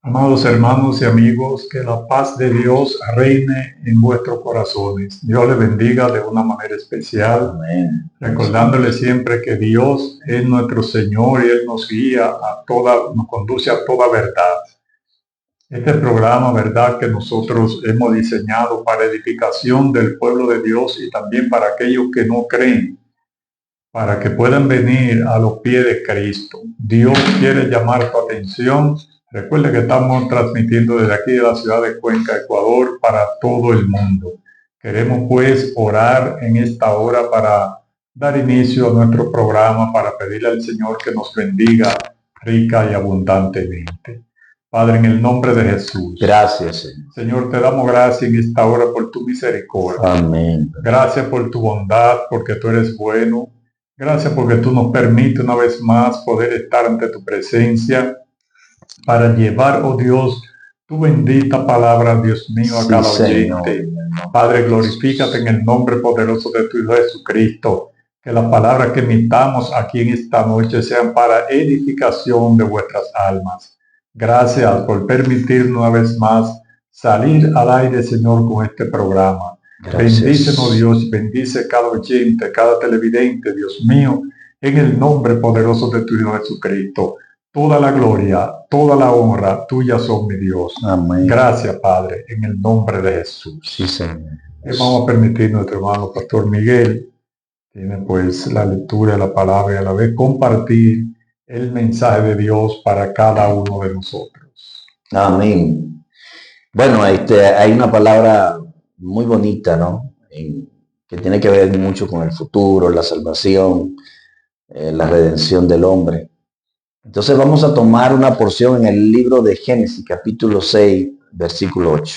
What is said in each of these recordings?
Amados hermanos y amigos, que la paz de Dios reine en vuestros corazones. Dios les bendiga de una manera especial, Amén. recordándole siempre que Dios es nuestro Señor y Él nos guía nos conduce a toda verdad. Este programa, verdad, que nosotros hemos diseñado para edificación del pueblo de Dios y también para aquellos que no creen, para que puedan venir a los pies de Cristo. Dios quiere llamar tu atención. Recuerde que estamos transmitiendo desde aquí de la ciudad de Cuenca, Ecuador, para todo el mundo. Queremos pues orar en esta hora para dar inicio a nuestro programa, para pedirle al Señor que nos bendiga rica y abundantemente. Padre, en el nombre de Jesús. Gracias, Señor. Señor, te damos gracias en esta hora por tu misericordia. Amén. Gracias por tu bondad, porque tú eres bueno. Gracias porque tú nos permites una vez más poder estar ante tu presencia para llevar, oh Dios, tu bendita palabra, Dios mío, a cada oyente. Padre, glorifícate en el nombre poderoso de tu Hijo Jesucristo. Que las palabras que emitamos aquí en esta noche sean para edificación de vuestras almas. Gracias por permitirnos una vez más salir al aire, Señor, con este programa. Gracias. Bendícenos, Dios, bendice cada oyente, cada televidente, Dios mío, en el nombre poderoso de tu Hijo Jesucristo. Toda la gloria, toda la honra tuya son, mi Dios. Amén. Gracias, Padre, en el nombre de Jesús. Sí, Señor. Vamos a permitir nuestro hermano Pastor Miguel tiene pues la lectura de la palabra y a la vez compartir el mensaje de Dios para cada uno de nosotros. Amén. Bueno, hay una palabra muy bonita, ¿no? Que tiene que ver mucho con el futuro, la salvación, la redención del hombre. Entonces vamos a tomar una porción en el libro de Génesis, capítulo 6, versículo 8.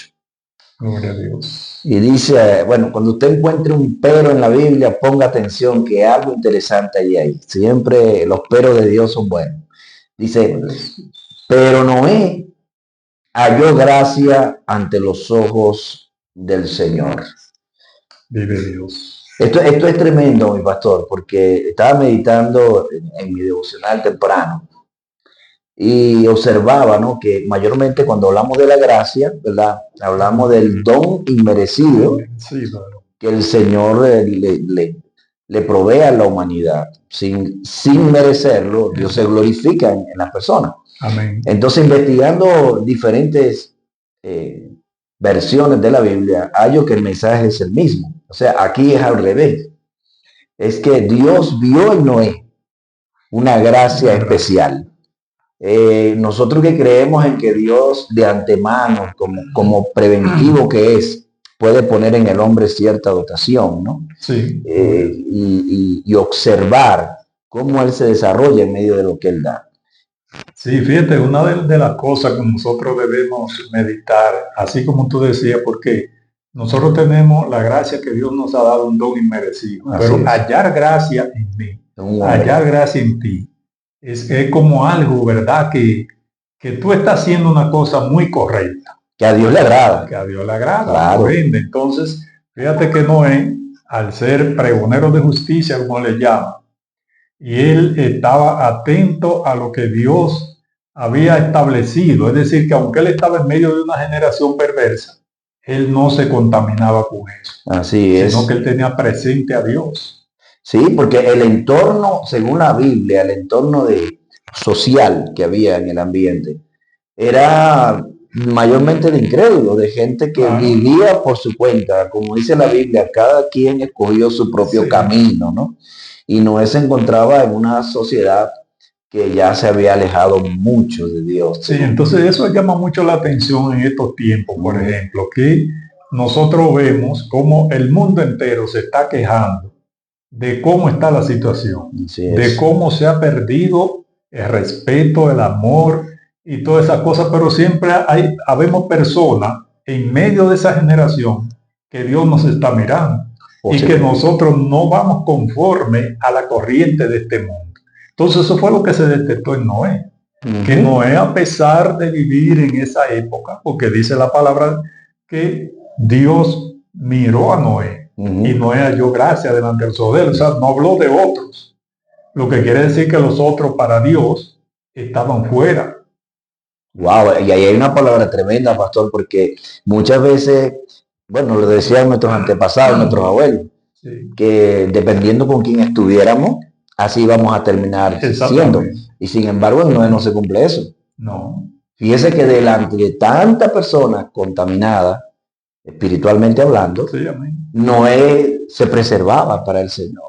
Gloria a Dios. Y dice, bueno, cuando usted encuentre un pero en la Biblia, ponga atención que algo interesante hay ahí. Siempre los peros de Dios son buenos. Dice, pero Noé halló gracia ante los ojos del Señor. Vive Dios. Esto es tremendo, mi pastor, porque estaba meditando en mi devocional temprano y observaba, ¿no?, que mayormente cuando hablamos de la gracia, ¿verdad?, hablamos del don inmerecido que el Señor le provee a la humanidad. Sin merecerlo, Dios se glorifica en las personas. Amén. Entonces, investigando diferentes versiones de la Biblia, hallo que el mensaje es el mismo. O sea, aquí es al revés. Es que Dios vio en Noé una gracia especial. Nosotros que creemos en que Dios de antemano, como preventivo que es, puede poner en el hombre cierta dotación, ¿no? Sí. Y observar cómo él se desarrolla en medio de lo que él da. Sí, fíjate, una de las cosas que nosotros debemos meditar, así como tú decías, porque nosotros tenemos la gracia que Dios nos ha dado, un don inmerecido, pero hallar gracia en mí, hallar gracia en ti, es como algo, ¿verdad?, que tú estás haciendo una cosa muy correcta. Que a Dios le agrada. Que a Dios le agrada. Claro. Entonces, fíjate que Noé, al ser pregonero de justicia, como le llaman, y él estaba atento a lo que Dios había establecido. Es decir, que aunque él estaba en medio de una generación perversa, él no se contaminaba con eso. Así es. Sino que él tenía presente a Dios. Sí, porque el entorno, según la Biblia, el entorno social que había en el ambiente, era mayormente de incrédulos, de gente que vivía por su cuenta. Como dice la Biblia, cada quien escogió su propio camino, ¿no? Y Noé se encontraba en una sociedad que ya se había alejado mucho de Dios. Sí, entonces eso llama mucho la atención en estos tiempos, por ejemplo, que nosotros vemos cómo el mundo entero se está quejando de cómo está la situación, de cómo se ha perdido el respeto, el amor y todas esas cosas, pero siempre habemos personas en medio de esa generación que Dios nos está mirando y que nosotros no vamos conforme a la corriente de este mundo. Entonces eso fue lo que se detectó en Noé, que Noé, a pesar de vivir en esa época, porque dice la palabra que Dios miró a Noé, y Noé halló gracia delante del Señor. O sea, no habló de otros. Lo que quiere decir que los otros para Dios estaban fuera. Wow, y ahí hay una palabra tremenda, pastor, porque muchas veces, bueno, lo decían nuestros antepasados, nuestros abuelos, Sí, que dependiendo con quién estuviéramos, así vamos a terminar siendo. exactamente. Y sin embargo, en Noé no se cumple eso. No, Fíjese que delante de tantas personas contaminadas, espiritualmente hablando, sí, amén. Noé se preservaba para el Señor.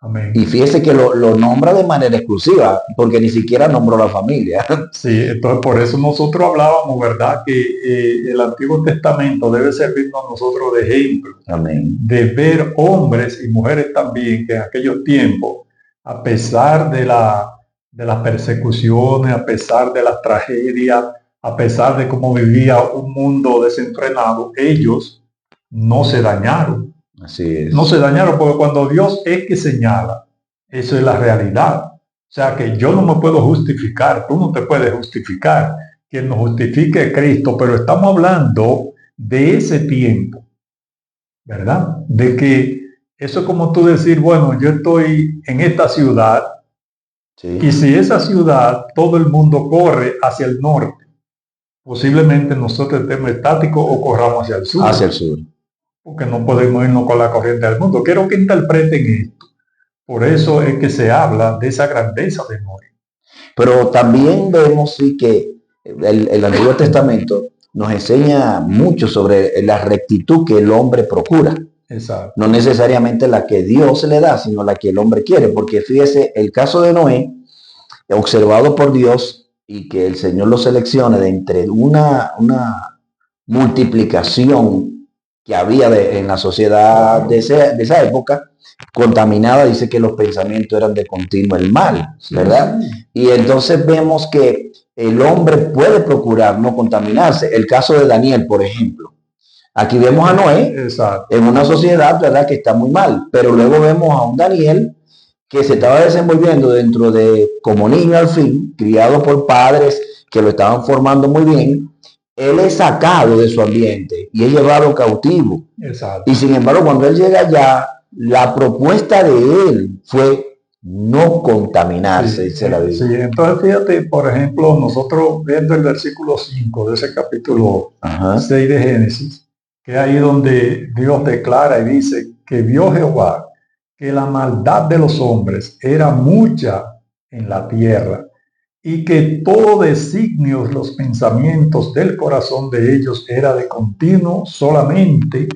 Y Amén. fíjese que lo nombra de manera exclusiva, porque ni siquiera nombró la familia. Sí, entonces por eso nosotros hablábamos, ¿verdad? Que el Antiguo Testamento debe servirnos a nosotros de ejemplo, Amén. de ver hombres y mujeres también que en aquellos tiempos, a pesar de las persecuciones, a pesar de las tragedias, a pesar de cómo vivía un mundo desenfrenado, ellos no se dañaron. Así es. No se dañaron porque cuando Dios es que señala, eso es la realidad. O sea que yo no me puedo justificar, tú no te puedes justificar. Quien nos justifique es Cristo, pero estamos hablando de ese tiempo, ¿verdad? De que eso es como tú decir, bueno, yo estoy en esta ciudad y Sí. si esa ciudad todo el mundo corre hacia el norte, posiblemente nosotros estemos estáticos o corramos hacia el sur, Hacia el sur. porque no podemos irnos con la corriente del mundo. Quiero que interpreten esto. Por eso es que se habla de esa grandeza de Noé. Pero también vemos sí que el Antiguo Testamento nos enseña mucho sobre la rectitud que el hombre procura. Exacto. No necesariamente la que Dios le da, sino la que el hombre quiere. Porque fíjese, el caso de Noé, observado por Dios y que el Señor lo seleccione de entre una multiplicación que había en la sociedad de esa época, contaminada, dice que los pensamientos eran de continuo el mal, ¿verdad? Y entonces vemos que el hombre puede procurar no contaminarse. El caso de Daniel, por ejemplo. Aquí vemos a Noé Exacto. en una sociedad, ¿verdad?, que está muy mal, pero luego vemos a un Daniel que se estaba desenvolviendo dentro de, como niño al fin, criado por padres que lo estaban formando muy bien. Él es sacado de su ambiente y es llevado cautivo. Exacto. Y sin embargo, cuando él llega allá, la propuesta de él fue no contaminarse, dice la Biblia. Sí, entonces fíjate, por ejemplo, nosotros viendo el versículo 5 de ese capítulo 6 de Génesis, que es ahí donde Dios declara y dice que vio Jehová que la maldad de los hombres era mucha en la tierra y que todo designio, los pensamientos del corazón de ellos era de continuo solamente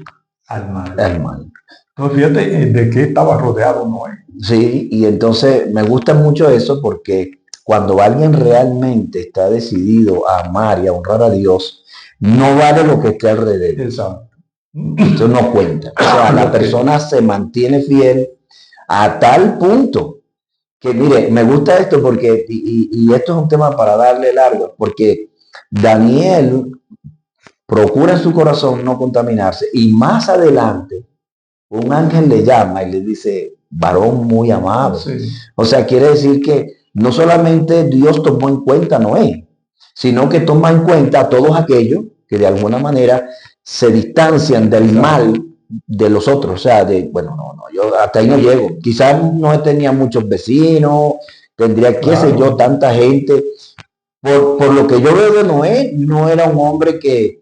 al mal. El mal. Entonces fíjate de qué estaba rodeado Noé. Sí, y entonces me gusta mucho eso porque cuando alguien realmente está decidido a amar y a honrar a Dios, no vale lo que esté alrededor. Exacto. Eso no cuenta. O sea, la persona se mantiene fiel a tal punto que, mire, me gusta esto porque, y esto es un tema para darle largo, porque Daniel procura en su corazón no contaminarse y más adelante un ángel le llama y le dice, varón muy amado. Sí. O sea, quiere decir que no solamente Dios tomó en cuenta a Noé, sino que toma en cuenta a todos aquellos que de alguna manera se distancian del mal de los otros. O sea, bueno, yo hasta ahí no llego. Quizás no tenía muchos vecinos, tendría, qué sé yo, tanta gente. Por lo que yo veo de Noé, no era un hombre que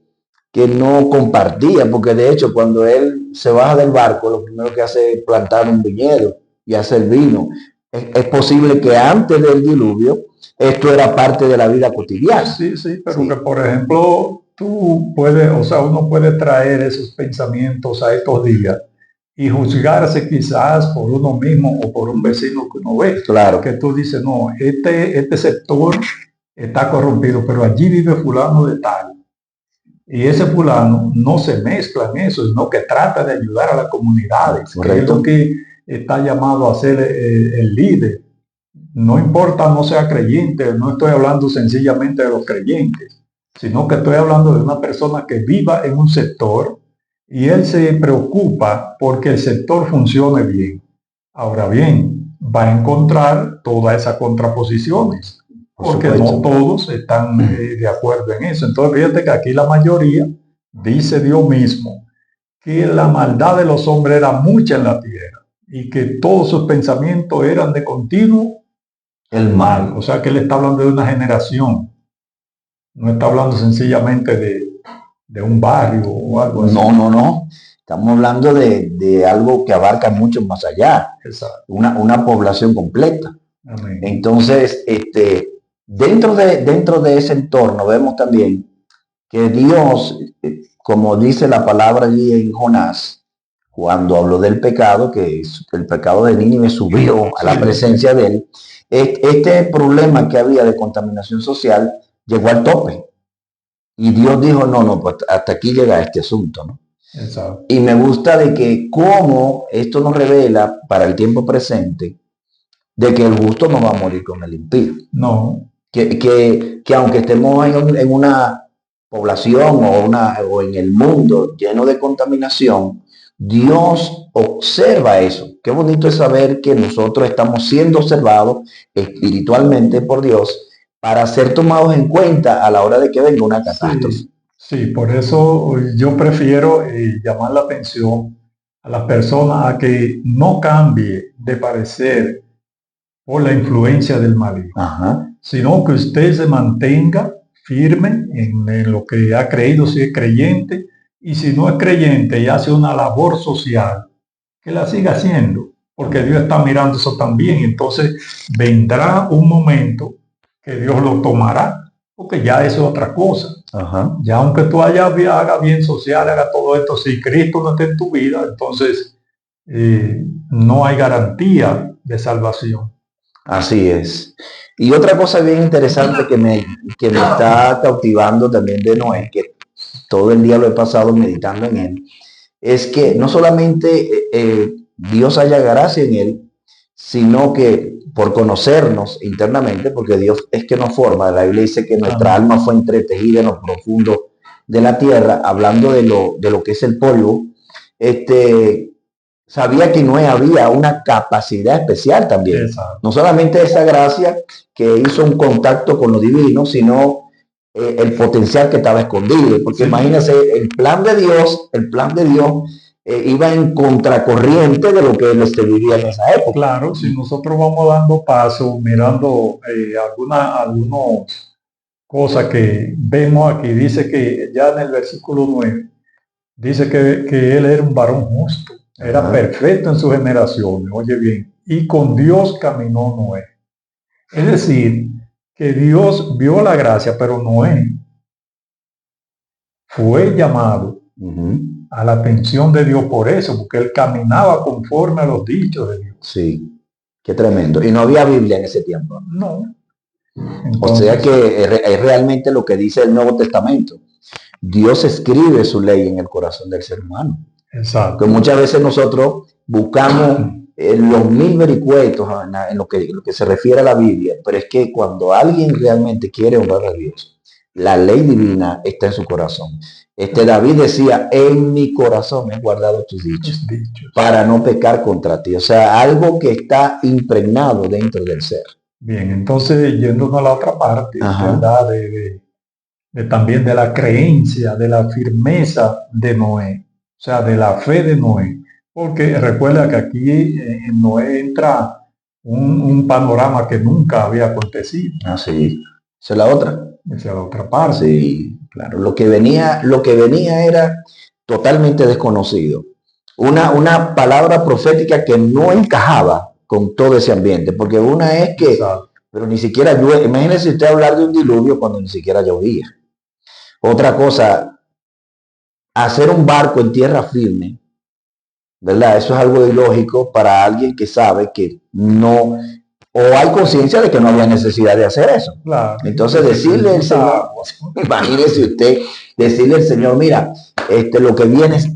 no compartía, porque de hecho cuando él se baja del barco, lo primero que hace es plantar un viñedo y hacer vino. Es posible que antes del diluvio esto era parte de la vida cotidiana. Sí, pero sí. Que por ejemplo tú puedes, o sea, uno puede traer esos pensamientos a estos días y juzgarse quizás por uno mismo o por un vecino que uno ve. Claro. Que tú dices, no, este sector está corrompido, pero allí vive fulano de tal. Y ese fulano no se mezcla en eso, sino que trata de ayudar a las comunidades, que es lo que está llamado a ser el líder. No importa no sea creyente, no estoy hablando sencillamente de los creyentes, sino que estoy hablando de una persona que viva en un sector y él se preocupa porque el sector funcione bien. Ahora bien, va a encontrar todas esas contraposiciones, porque no todos están de acuerdo en eso. Entonces fíjate que aquí la mayoría, dice Dios mismo, que la maldad de los hombres era mucha en la tierra y que todos sus pensamientos eran de continuo el mal. O sea que él está hablando de una generación No está hablando sencillamente de un barrio o algo así. No. Estamos hablando de algo que abarca mucho más allá. Exacto. Una población completa. Amén. Entonces, dentro de ese entorno vemos también que Dios, como dice la palabra allí en Jonás, cuando habló del pecado, que el pecado de Nínive subió a la presencia de él, este problema que había de contaminación social llegó al tope. Y Dios dijo, no, pues hasta aquí llega este asunto, ¿no? Exacto. Y me gusta de que cómo esto nos revela para el tiempo presente de que el justo no va a morir con el impío. No. Que aunque estemos en una población o en el mundo lleno de contaminación, Dios observa eso. Qué bonito es saber que nosotros estamos siendo observados espiritualmente por Dios para ser tomados en cuenta a la hora de que venga una catástrofe. Sí, por eso yo prefiero llamar la atención a las personas a que no cambie de parecer por la influencia del maligno, sino que usted se mantenga firme en lo que ha creído, si es creyente, y si no es creyente y hace una labor social, que la siga haciendo, porque Dios está mirando eso también. Entonces vendrá un momento que Dios lo tomará, porque ya eso es otra cosa. Ya aunque tú hagas bien social, haga todo esto, si Cristo no está en tu vida, entonces no hay garantía de salvación. Así es. Y otra cosa bien interesante que me está cautivando también de Noé, que todo el día lo he pasado meditando en él, es que no solamente Dios haya gracia en él, sino que por conocernos internamente, porque Dios es que nos forma. La Biblia dice que nuestra alma fue entretejida en lo profundo de la tierra, hablando de lo que es el polvo. Sabía que Noé había una capacidad especial también. Exacto. No solamente esa gracia que hizo un contacto con lo divino, sino el potencial que estaba escondido. Porque imagínense, el plan de Dios iba en contracorriente de lo que él vivía en esa época. Claro, si nosotros vamos dando paso, mirando algunas cosas que vemos aquí, dice que ya en el versículo 9, dice que él era un varón justo. Era perfecto en sus generaciones, oye bien, y con Dios caminó Noé. Es decir, que Dios vio la gracia, pero Noé fue llamado a la atención de Dios por eso, porque él caminaba conforme a los dichos de Dios. Sí, qué tremendo. Y no había Biblia en ese tiempo. No. Entonces, o sea que es realmente lo que dice el Nuevo Testamento. Dios escribe su ley en el corazón del ser humano. Exacto. Que muchas veces nosotros buscamos los mil vericuetos en lo que se refiere a la Biblia, pero es que cuando alguien realmente quiere honrar a Dios, la ley divina está en su corazón. David decía, en mi corazón he guardado tus dichos para no pecar contra ti. O sea, algo que está impregnado dentro del ser. Bien, entonces yéndonos a la otra parte, ¿verdad? También de la creencia, de la firmeza de Noé. O sea, de la fe de Noé. Porque recuerda que aquí en Noé entra un panorama que nunca había acontecido. Sí. Esa es la otra. Esa es la otra parte. Sí, claro. Lo que venía era totalmente desconocido. Una palabra profética que no encajaba con todo ese ambiente. Porque una es que, pero ni siquiera llueve. Imagínese usted hablar de un diluvio cuando ni siquiera llovía. Otra cosa, hacer un barco en tierra firme, ¿verdad? Eso es algo ilógico para alguien que sabe que no, o hay conciencia de que no había necesidad de hacer eso. Claro. Entonces decirle al Señor, imagínese usted, decirle al Señor, mira, lo que viene es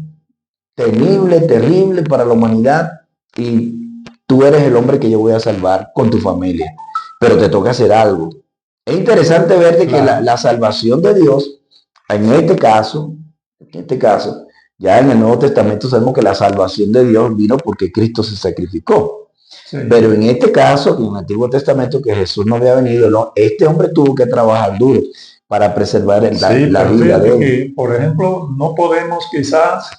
temible, terrible para la humanidad y tú eres el hombre que yo voy a salvar con tu familia, pero te toca hacer algo. Es interesante ver de que la salvación de Dios, en este caso, ya en el Nuevo Testamento sabemos que la salvación de Dios vino porque Cristo se sacrificó. Sí. Pero en este caso, en el Antiguo Testamento, que Jesús no había venido, no, este hombre tuvo que trabajar duro para preservar la vida de él. Que, por ejemplo, no podemos quizás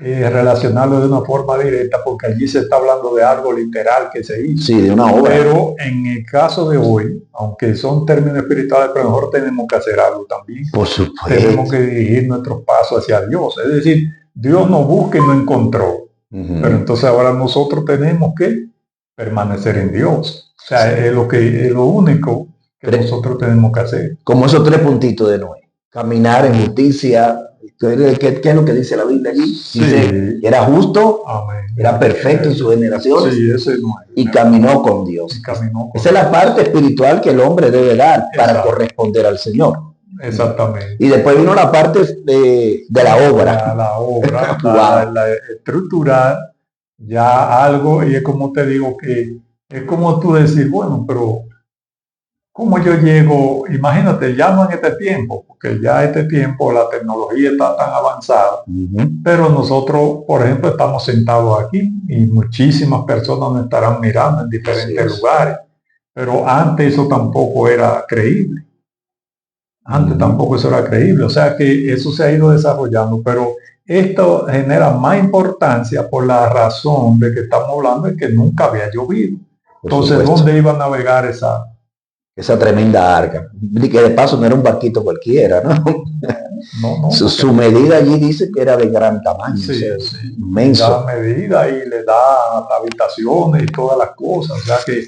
relacionarlo de una forma directa, porque allí se está hablando de algo literal que se hizo. Sí, de una obra. Pero en el caso de hoy, aunque son términos espirituales, pero mejor tenemos que hacer algo también. Por supuesto. Tenemos que dirigir nuestros pasos hacia Dios. Es decir, Dios no busca y no encontró. Pero entonces ahora nosotros tenemos que permanecer en Dios. O sea, es lo único que nosotros tenemos que hacer. Como esos 3 puntitos de Noé. Caminar en justicia. ¿Qué es lo que dice la Biblia allí? Dice, era justo, amén, era perfecto en sus generaciones, sí, ese no es, y caminó con Dios. Esa es la parte espiritual que el hombre debe dar para corresponder al Señor. Exactamente. Y después vino la parte de la obra. La obra, la estructural, ya algo, y es como te digo que es como tú decir, bueno, pero ¿cómo yo llego? Imagínate, ya no en este tiempo, porque ya este tiempo la tecnología está tan avanzada, pero nosotros, por ejemplo, estamos sentados aquí y muchísimas personas nos estarán mirando en diferentes lugares, pero antes eso tampoco era creíble. Antes tampoco eso era creíble, o sea que eso se ha ido desarrollando, pero esto genera más importancia por la razón de que estamos hablando de que nunca había llovido. Entonces, ¿dónde iba a navegar esa tremenda arca? Que de paso no era un barquito cualquiera, ¿no? No, su medida allí dice que era de gran tamaño, sí, o sea, sí, inmenso. Da medida y le da habitaciones y todas las cosas, o sea que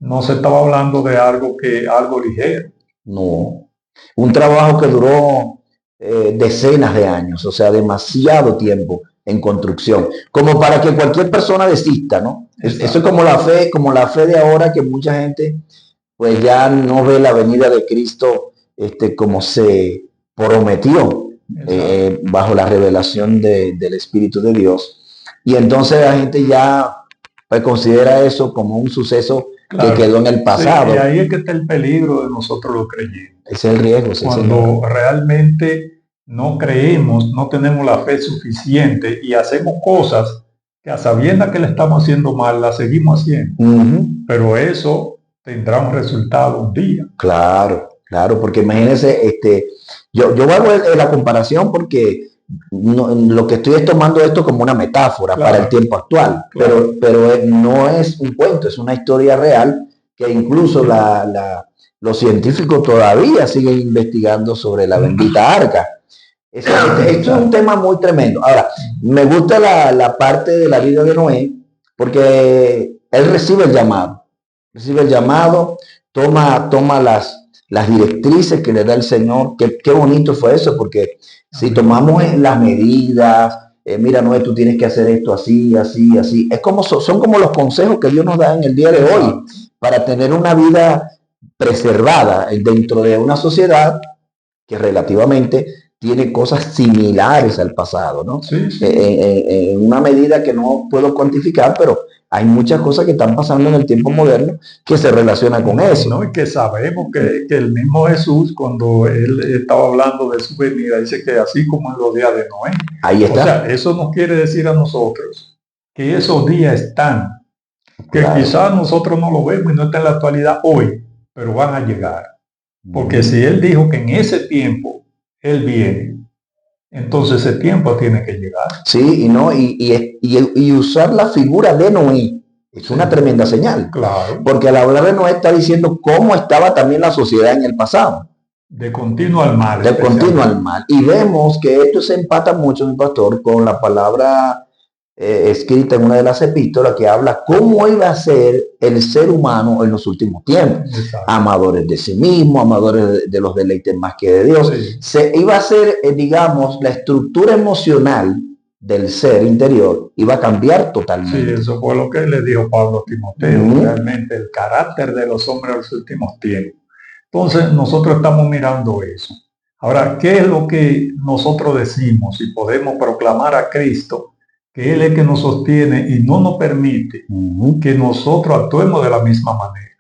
no se estaba hablando de algo ligero. No, un trabajo que duró decenas de años, o sea, demasiado tiempo en construcción, como para que cualquier persona desista, ¿no? Eso es como la fe de ahora, que mucha gente pues ya no ve la venida de Cristo como se prometió bajo la revelación del Espíritu de Dios. Y entonces la gente ya pues considera eso como un suceso que quedó en el pasado. Sí, y ahí es que está el peligro de nosotros los creyentes. Ese es el riesgo. Cuando realmente no creemos, no tenemos la fe suficiente y hacemos cosas que a sabiendas que le estamos haciendo mal, las seguimos haciendo. Pero eso tendrá un resultado un día. Claro, porque imagínense, yo hago la comparación porque lo que estoy es tomando esto como una metáfora para el tiempo actual, pero no es un cuento, es una historia real que incluso los científicos todavía siguen investigando sobre la bendita arca. Esto es un tema muy tremendo. Ahora, me gusta la parte de la vida de Noé porque él recibe el llamado, toma las directrices que le da el Señor. Qué bonito fue eso, porque si tomamos las medidas, mira, Noé, tú tienes que hacer esto así, así, así. Son como los consejos que Dios nos da en el día de hoy para tener una vida preservada dentro de una sociedad que relativamente tiene cosas similares al pasado, ¿no? Sí. En una medida que no puedo cuantificar, pero hay muchas cosas que están pasando en el tiempo moderno que se relacionan con eso. ¿No? Y que sabemos que el mismo Jesús, cuando él estaba hablando de su venida, dice que así como en los días de Noé. Ahí está. O sea, eso nos quiere decir a nosotros que esos días están, que quizás nosotros no lo vemos y no está en la actualidad hoy, pero van a llegar. Porque si él dijo que en ese tiempo él viene, entonces ese tiempo tiene que llegar. Sí, y usar la figura de Noé es una tremenda señal. Claro. Porque al hablar de Noé está diciendo cómo estaba también la sociedad en el pasado. De continuo al mal. De continuo al mal. Y vemos que esto se empata mucho, mi pastor, con la palabra escrita en una de las epístolas que habla cómo iba a ser el ser humano en los últimos tiempos. Exacto. Amadores de sí mismo, amadores de los deleites más que de Dios. Sí. Iba a ser, digamos, la estructura emocional del ser interior iba a cambiar totalmente. Sí, eso fue lo que le dijo Pablo a Timoteo, realmente el carácter de los hombres de los últimos tiempos. Entonces nosotros estamos mirando eso. Ahora, ¿qué es lo que nosotros decimos y podemos proclamar a Cristo? Que Él es que nos sostiene y no nos permite que nosotros actuemos de la misma manera.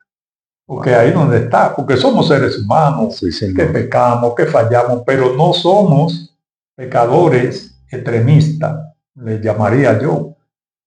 Porque ahí donde está, porque somos seres humanos, que pecamos, que fallamos, pero no somos pecadores extremistas, les llamaría yo. O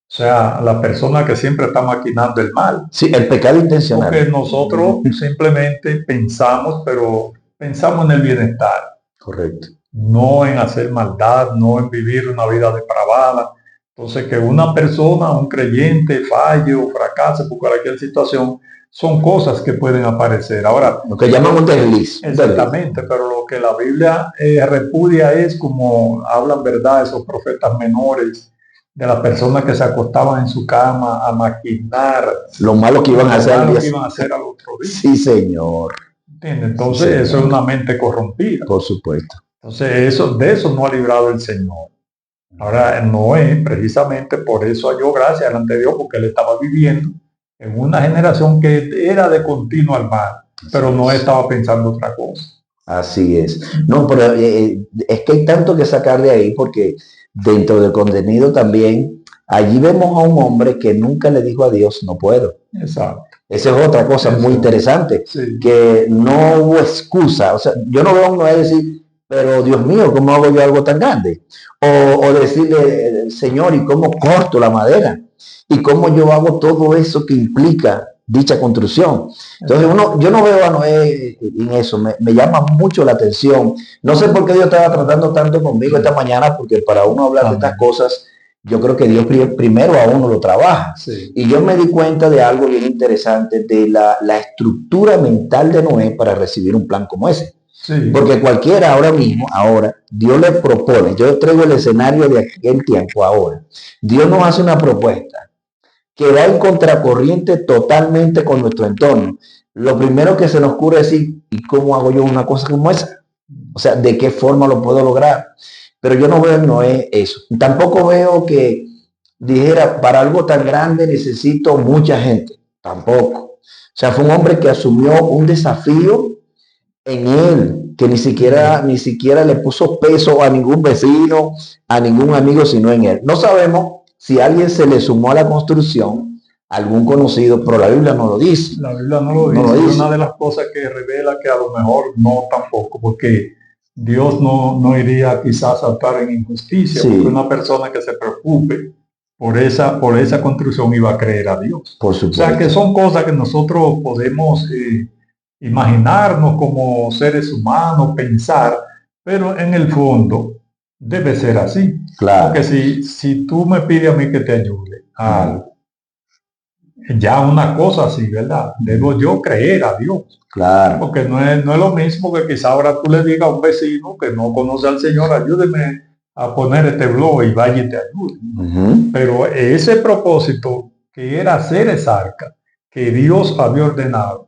sea, la persona que siempre está maquinando el mal. Sí, el pecado intencional. Porque nosotros simplemente pensamos, pero pensamos en el bienestar. Correcto. no en hacer maldad, no en vivir una vida depravada. Entonces, que una persona, un creyente, falle o fracase por cualquier situación, son cosas que pueden aparecer. Ahora, lo que llaman un desliz. Exactamente, pero lo que la Biblia repudia es, como hablan verdad esos profetas menores, de las personas que se acostaban en su cama a maquinar lo malo que iban a hacer, al otro día. Sí, Señor. ¿Entiendes? Entonces, sí, eso es una mente corrompida. Por supuesto. Entonces, de eso no ha librado el Señor. Ahora, Noé, precisamente por eso halló gracia delante de Dios, porque él estaba viviendo en una generación que era de continuo al mal, pero Noé estaba pensando otra cosa. Así es. No, pero es que hay tanto que sacar de ahí, porque dentro del contenido también, allí vemos a un hombre que nunca le dijo a Dios, no puedo. Exacto. Esa es otra cosa muy interesante, sí, que no hubo excusa. O sea, yo no veo a Noé decir, pero Dios mío, ¿cómo hago yo algo tan grande? O decirle, Señor, ¿y cómo corto la madera? ¿Y cómo yo hago todo eso que implica dicha construcción? Entonces yo no veo a Noé en eso, me llama mucho la atención. No sé por qué Dios estaba tratando tanto conmigo esta mañana, porque para uno hablar de estas cosas, yo creo que Dios primero a uno lo trabaja. Sí. Y yo me di cuenta de algo bien interesante, de la estructura mental de Noé para recibir un plan como ese. Sí. Porque cualquiera ahora mismo, Dios le propone, yo traigo el escenario de aquel tiempo ahora, Dios nos hace una propuesta que va en contracorriente totalmente con nuestro entorno. Lo primero que se nos ocurre es decir, ¿y cómo hago yo una cosa como esa? O sea, ¿de qué forma lo puedo lograr? Pero yo no veo en Noé eso. Tampoco veo que dijera, para algo tan grande necesito mucha gente. Tampoco. O sea, fue un hombre que asumió un desafío en él, que ni siquiera le puso peso a ningún vecino, a ningún amigo, sino en él. No sabemos si alguien se le sumó a la construcción, algún conocido, pero la Biblia no lo dice. La Biblia no lo dice. Es una de las cosas que revela que a lo mejor no tampoco, porque Dios no iría quizás a actuar en injusticia, sí, porque una persona que se preocupe por esa construcción iba a creer a Dios. Por supuesto. O sea, que son cosas que nosotros podemos imaginarnos como seres humanos, pensar, pero en el fondo debe ser así. Claro. Porque si tú me pides a mí que te ayude a algo, ya una cosa así, ¿verdad? Debo yo creer a Dios. Claro. Porque no es lo mismo que quizá ahora tú le digas a un vecino que no conoce al Señor, ayúdeme a poner este blog y vaya y te ayude. Pero ese propósito que era hacer esa arca, que Dios había ordenado,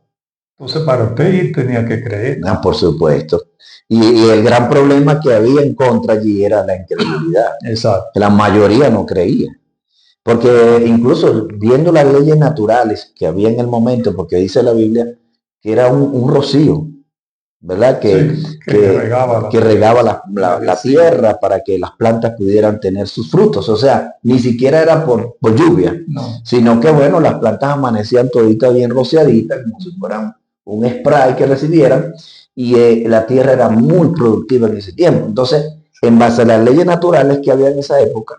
entonces para usted ir tenía que creer. Ah, por supuesto. Y el gran problema que había en contra allí era la incredulidad. Exacto. La mayoría no creía. Porque incluso viendo las leyes naturales que había en el momento, porque dice la Biblia que era un rocío, ¿verdad? Que regaba la tierra para que las plantas pudieran tener sus frutos. O sea, ni siquiera era por lluvia, no, sino que, bueno, las plantas amanecían toditas bien rociaditas, como si fueran un spray que recibieran, y la tierra era muy productiva en ese tiempo. Entonces, en base a las leyes naturales que había en esa época,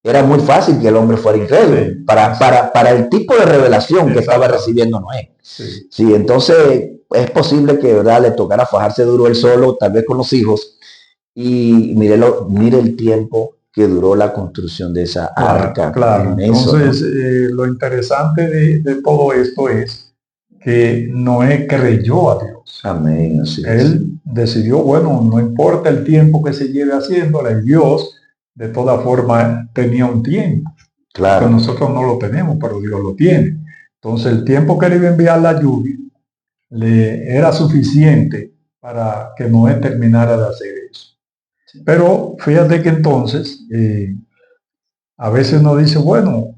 era muy fácil que el hombre fuera incrédulo, sí, para el tipo de revelación que estaba recibiendo Noé. Sí. Sí, entonces es posible que, ¿verdad?, le tocara fajarse duro él solo, tal vez con los hijos, y mire el tiempo que duró la construcción de esa arca. Claro. Entonces, ¿no? Lo interesante de todo esto es que Noé creyó a Dios. Amén. Así él decidió, bueno, no importa el tiempo que se lleve haciéndole, Dios de todas formas tenía un tiempo. Claro. Que nosotros no lo tenemos, pero Dios lo tiene. Entonces el tiempo que le iba a enviar la lluvia le era suficiente para que Noé terminara de hacer eso. Pero fíjate que entonces a veces uno dice, bueno,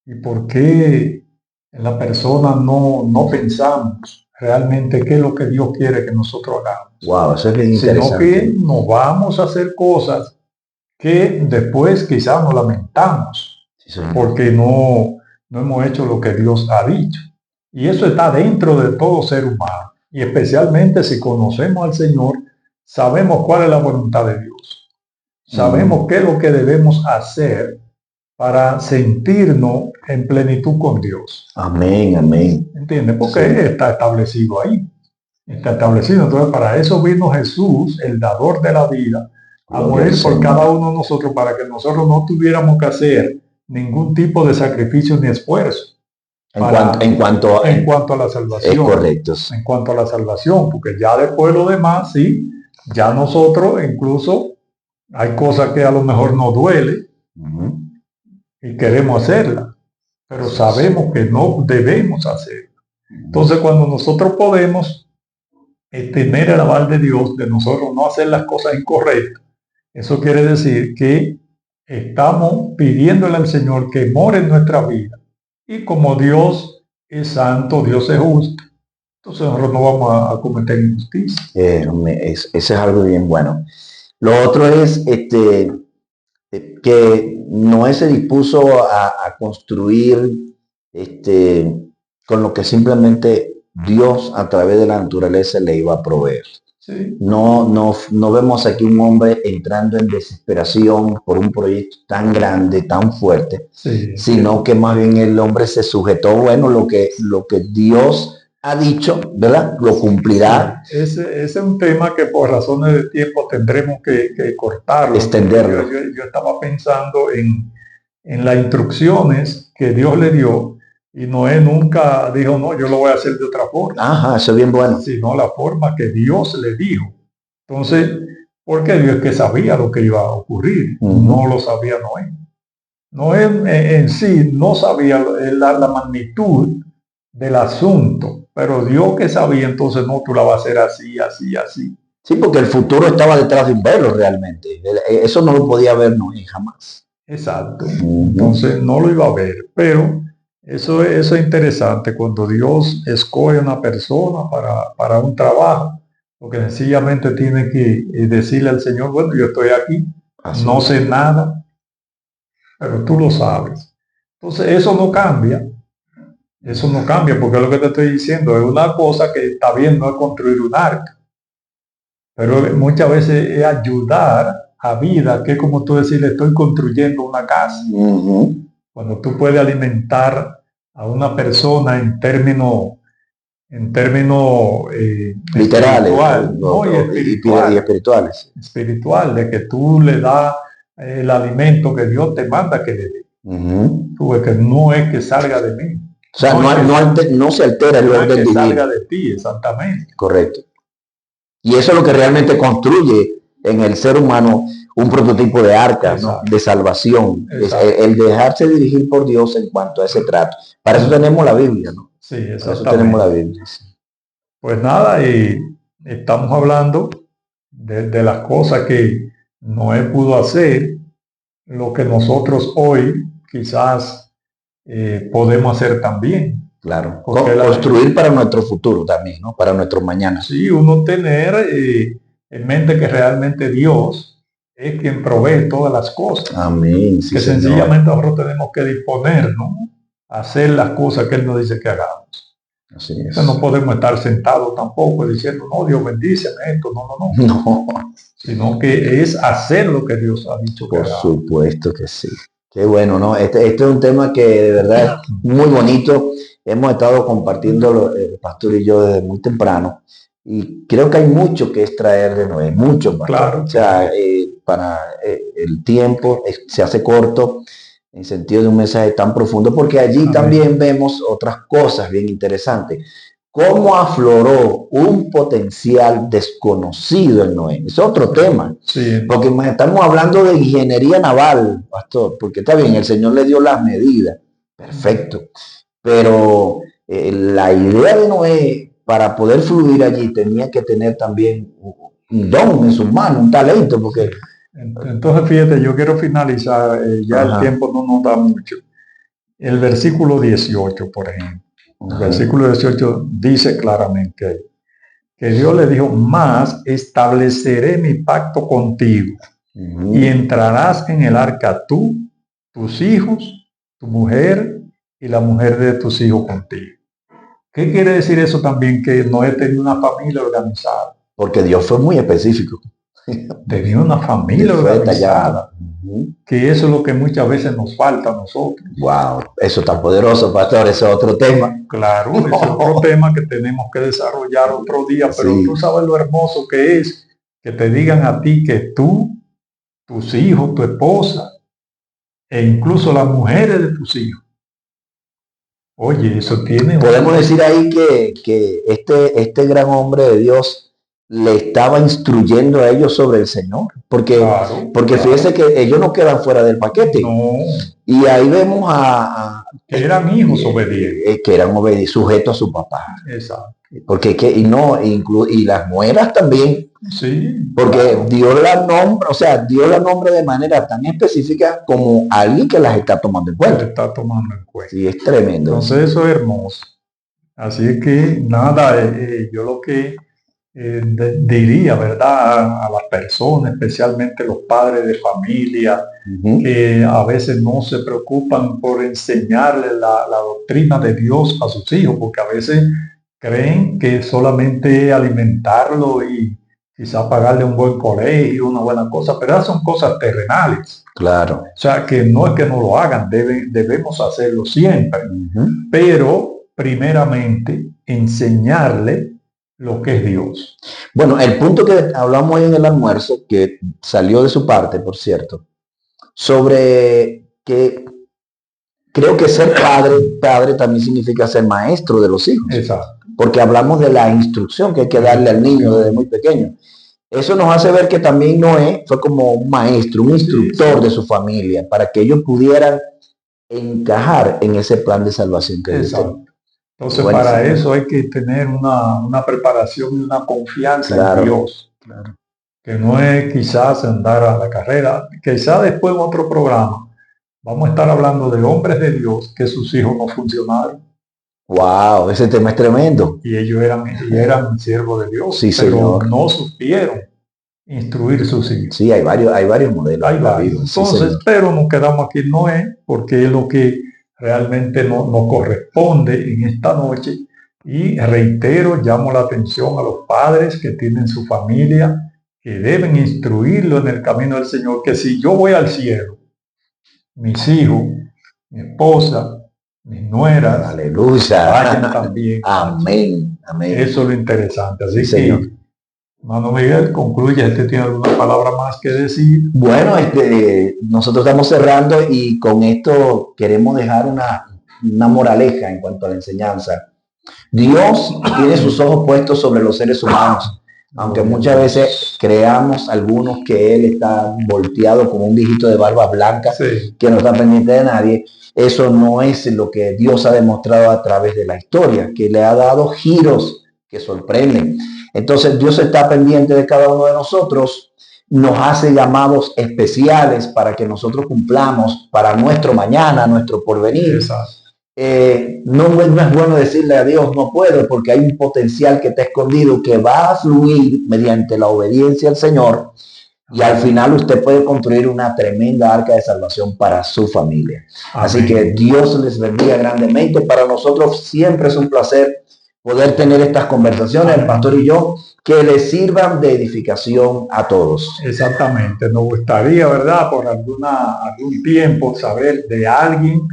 ¿y por qué la persona no pensamos realmente qué es lo que Dios quiere que nosotros hagamos? Wow, eso es bien interesante. Sino que nos vamos a hacer cosas que después quizás nos lamentamos, sí, porque no hemos hecho lo que Dios ha dicho. Y eso está dentro de todo ser humano. Y especialmente si conocemos al Señor, sabemos cuál es la voluntad de Dios. Sabemos qué es lo que debemos hacer para sentirnos en plenitud con Dios. Amén, amén. ¿Entiendes? Porque está establecido ahí. Está establecido. Entonces, para eso vino Jesús, el dador de la vida, a morir por cada uno de nosotros, para que nosotros no tuviéramos que hacer ningún tipo de sacrificio ni esfuerzo. En cuanto a la salvación. Es correcto. En cuanto a la salvación, porque ya después lo demás, sí, ya nosotros incluso hay cosas que a lo mejor nos duele y queremos hacerla, pero sabemos que no debemos hacerla. Entonces, cuando nosotros podemos tener el aval de Dios, de nosotros no hacer las cosas incorrectas, eso quiere decir que estamos pidiéndole al Señor que more en nuestra vida. Y como Dios es santo, Dios es justo, entonces nosotros no vamos a cometer injusticia. Eso es algo bien bueno. Lo otro es que Noé se dispuso a construir con lo que simplemente Dios a través de la naturaleza le iba a proveer. Sí. No vemos aquí un hombre entrando en desesperación por un proyecto tan grande, tan fuerte, sino que más bien el hombre se sujetó, bueno, lo que Dios ha dicho, ¿verdad? Lo cumplirá. Ese es un tema que por razones de tiempo tendremos que cortarlo. Extenderlo. Yo estaba pensando en las instrucciones que Dios le dio. Y Noé nunca dijo, no, yo lo voy a hacer de otra forma. Ajá, eso es bien bueno. Sino la forma que Dios le dijo. Entonces, porque Dios que sabía lo que iba a ocurrir, no lo sabía Noé. Noé en sí no sabía la magnitud del asunto, pero Dios que sabía, entonces no, tú la vas a hacer así, así, así. Sí, porque el futuro estaba detrás de un velo realmente. Eso no lo podía ver Noé jamás. Exacto. Entonces no lo iba a ver, pero eso es interesante cuando Dios escoge a una persona para un trabajo, porque sencillamente tiene que decirle al Señor, bueno, yo estoy aquí, no sé nada, pero tú lo sabes. Entonces eso no cambia, porque es lo que te estoy diciendo, es una cosa que está bien, no es construir un arca, pero muchas veces es ayudar a vida, que es como tú decirle, estoy construyendo una casa. Cuando tú puedes alimentar a una persona en términos literales y espirituales. Espiritual, de que tú le das el alimento que Dios te manda que le dé. Tú ves que no es que salga de mí. O sea, no se altera el orden divino. Salga de ti, exactamente. Correcto. Y eso es lo que realmente construye en el ser humano un prototipo de arca, ¿no? De salvación. El dejarse dirigir por Dios en cuanto a ese trato. Para eso tenemos la Biblia, ¿no? Sí, exactamente. Para eso tenemos la Biblia. Sí. Pues nada, y estamos hablando de las cosas que Noé pudo hacer, lo que nosotros hoy quizás podemos hacer también. Claro, construir para nuestro futuro también, ¿no? Para nuestro mañana. Sí, uno tener en mente que realmente Dios es quien provee todas las cosas. Amén. Sí, que sencillamente nosotros tenemos que disponernos a hacer las cosas que Él nos dice que hagamos. Así es. Entonces no podemos estar sentados tampoco diciendo, no, Dios bendíceme esto, no. Sino que es hacer lo que Dios ha dicho que hagamos. Por supuesto que sí. Qué bueno, ¿no? Este es un tema que de verdad es muy bonito. Hemos estado compartiendo el pastor y yo desde muy temprano. Y creo que hay mucho que extraer de Noé, mucho. Claro. O sea, para el tiempo se hace corto en sentido de un mensaje tan profundo, porque allí también vemos otras cosas bien interesantes. Cómo afloró un potencial desconocido en Noé. Es otro tema. Sí. Porque estamos hablando de ingeniería naval, pastor, porque está bien, el Señor le dio las medidas. Perfecto. Pero la idea de Noé, para poder fluir allí, tenía que tener también un don en sus manos, un talento, porque... Entonces, fíjate, yo quiero finalizar, ya el tiempo no nos da mucho. El versículo 18, por ejemplo. El versículo 18 dice claramente ahí, que Dios le dijo, más estableceré mi pacto contigo y entrarás en el arca tú, tus hijos, tu mujer y la mujer de tus hijos contigo. ¿Qué quiere decir eso también? Que Noé tenía una familia organizada. Porque Dios fue muy específico. Tenía una familia organizada. que eso es lo que muchas veces nos falta a nosotros. Wow, eso tan poderoso, pastor, ese es otro tema. Claro, ese es otro tema que tenemos que desarrollar otro día, pero tú sabes lo hermoso que es que te digan a ti que tú, tus hijos, tu esposa, e incluso las mujeres de tus hijos. Oye, eso tiene... Podemos decir ahí que este gran hombre de Dios le estaba instruyendo a ellos sobre el Señor, porque fíjese que ellos no quedan fuera del paquete. No. Y ahí vemos que eran hijos obedientes. Que eran obedientes, sujetos a su papá. Exacto. Porque y las nueras también. Sí. Porque Dios la nombra de manera tan específica como alguien que las está tomando en cuenta. Está tomando en cuenta. Sí, es tremendo. Entonces eso es hermoso. Así es que nada, yo lo que diría, ¿verdad? A las personas, especialmente los padres de familia, que a veces no se preocupan por enseñarle la doctrina de Dios a sus hijos, porque a veces creen que solamente alimentarlo y quizá pagarle un buen colegio, una buena cosa, pero esas son cosas terrenales. Claro. O sea, que no es que no lo hagan, debemos hacerlo siempre, pero primeramente enseñarle lo que es Dios. Bueno, el punto que hablamos hoy en el almuerzo, que salió de su parte, por cierto, sobre que creo que ser padre también significa ser maestro de los hijos. Exacto. Porque hablamos de la instrucción que hay que darle al niño desde muy pequeño. Eso nos hace ver que también Noé fue como un maestro, un instructor de su familia, para que ellos pudieran encajar en ese plan de salvación que Dios tiene. Entonces, para eso hay que tener una preparación y una confianza en Dios. Claro. Que no es quizás andar a la carrera. Quizás después en otro programa vamos a estar hablando de hombres de Dios que sus hijos no funcionaron. Wow, ese tema es tremendo. Y ellos eran siervos de Dios, sí, pero señor, no supieron instruir sus hijos. Sí, hay varios modelos. Hay varios. Entonces, sí, pero nos quedamos aquí en Noé, porque es lo que realmente nos corresponde en esta noche. Y reitero, llamo la atención a los padres que tienen su familia, que deben instruirlo en el camino del Señor, que si yo voy al cielo, mis hijos, mi esposa, mis nueras, aleluya, vayan también. Amén, amén. Eso es lo interesante. Así sí, que, Señor. hermano Miguel, concluye. ¿Tiene alguna palabra más que decir? Bueno, nosotros estamos cerrando y con esto queremos dejar una moraleja en cuanto a la enseñanza. Dios tiene sus ojos puestos sobre los seres humanos, aunque muchas veces creamos algunos que Él está volteado como un viejito de barba blanca, que no está pendiente de nadie. Eso no es lo que Dios ha demostrado a través de la historia, que le ha dado giros que sorprenden. Entonces Dios está pendiente de cada uno de nosotros, nos hace llamados especiales para que nosotros cumplamos para nuestro mañana, nuestro porvenir. No es bueno decirle a Dios no puedo, porque hay un potencial que está escondido que va a fluir mediante la obediencia al Señor, y al final usted puede construir una tremenda arca de salvación para su familia. Amén. Así que Dios les bendiga grandemente. Para nosotros siempre es un placer poder tener estas conversaciones, el pastor y yo, que les sirvan de edificación a todos. Exactamente. Nos gustaría, ¿verdad?, por algún tiempo saber de alguien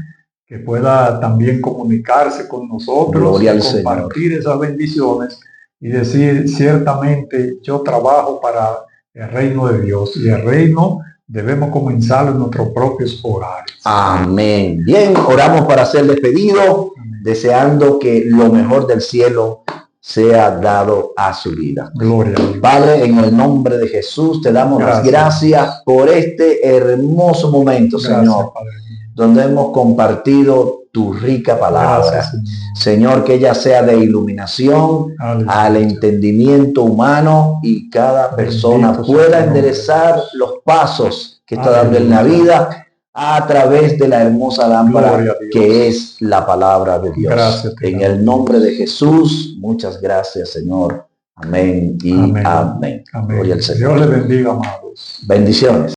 que pueda también comunicarse con nosotros, Gloria al compartir Señor. Esas bendiciones y decir, ciertamente yo trabajo para el reino de Dios, y el reino debemos comenzar en nuestros propios hogares. Amén. Bien, oramos para ser despedido, deseando que lo mejor del cielo sea dado a su vida. Gloria a Dios. Padre, en el nombre de Jesús te damos las gracias por este hermoso momento, Señor, Padre, donde hemos compartido tu rica palabra. Gracias, Señor, que ella sea de iluminación al entendimiento humano, y cada persona pueda enderezar los pasos que está dando en la vida a través de la hermosa lámpara que es la palabra de Dios. Gracias, en el nombre de Jesús, muchas gracias, Señor. Amén y amén. Gloria al Señor. Dios le bendiga, amados. Bendiciones.